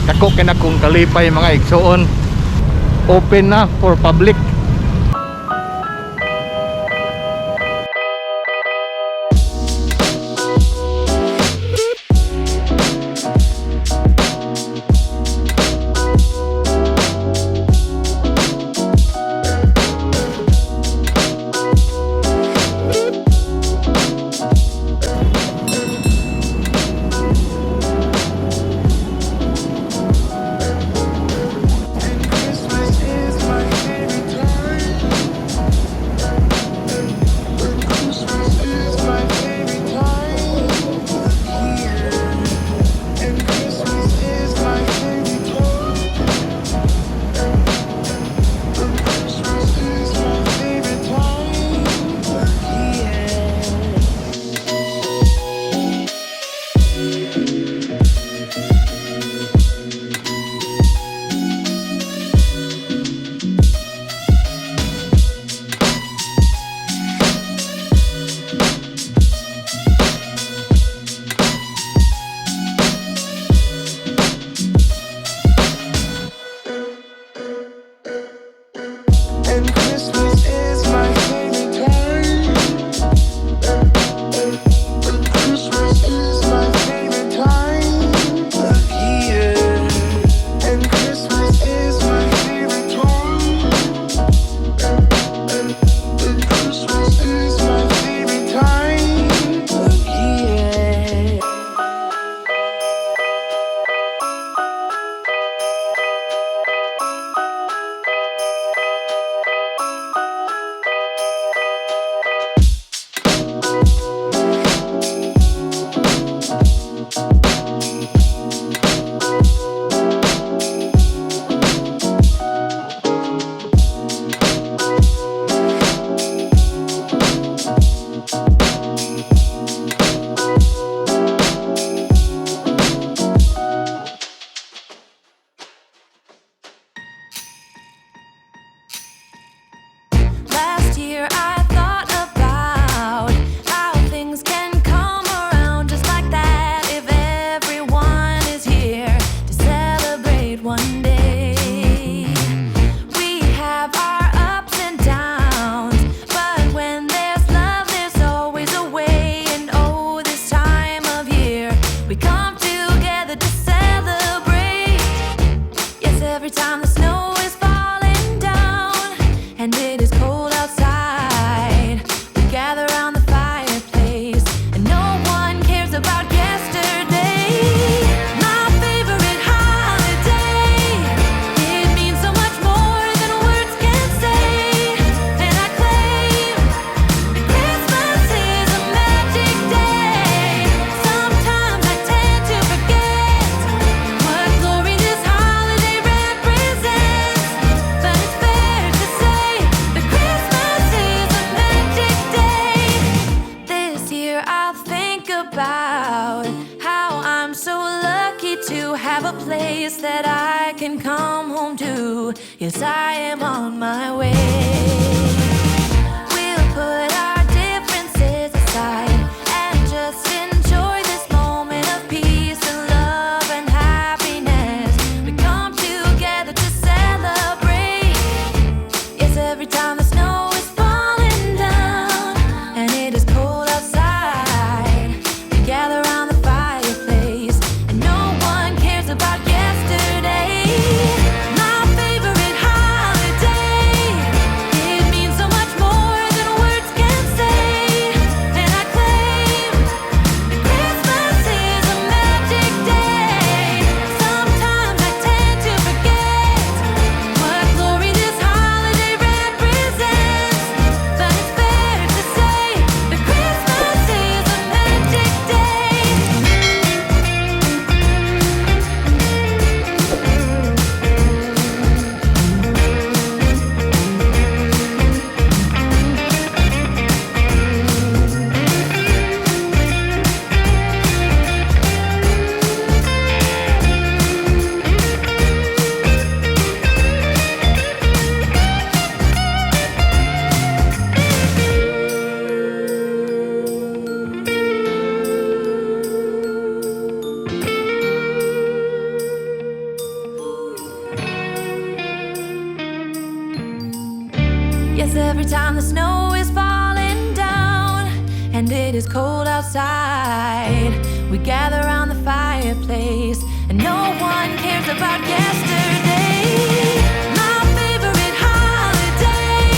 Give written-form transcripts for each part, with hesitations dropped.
Dako kay na kung kalipay mga igsoon. Open na for public. Last year I thought about how things can come around just like that if everyone is here to celebrate one day. We have our ups and downs, but when there's love there's always a way. And oh, this time of year we come together to celebrate. Yes, every time the snow is falling down and it is cold outside, we gather around the fireplace and no one cares about yesterday. My favorite holiday, it means so much more than words can say. And I claim that Christmas is a magic day. Sometimes I tend to forget what glory this holiday represents, but it's fair to say that Christmas is a magic day. This year I'll think about how I'm so lucky to have a place that I can come home to. Yes, I am on my way. We'll put our differences aside and just enjoy this moment of peace and love and happiness. We come together to celebrate. Yes, every time the snow is falling down and it is cold outside, we gather around the fireplace and no one cares about yesterday. My favorite holiday, it means Cause every time the snow is falling down and it is cold outside, we gather around the fireplace and no one cares about yesterday. My favorite holiday,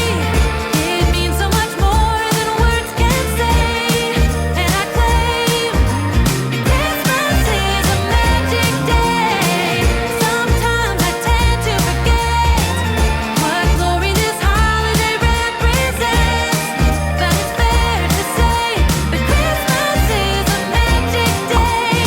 it means so much more than words can say. And I claim Christmas is a magic day. Sometimes I tend to forget what glory this holiday represents, but it's fair to say that Christmas is a magic day.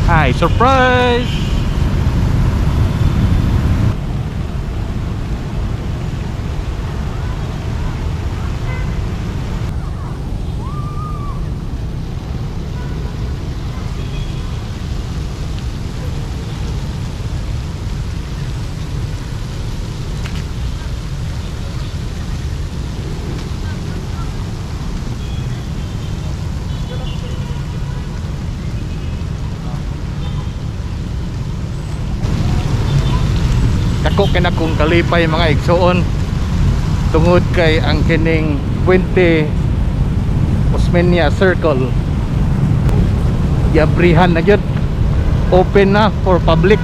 Hi, surprise! Dako kay akong kalipay mga igsoon tungod kay ang kining Puente Osmeña Circle yabrihan na gyud, open na for public.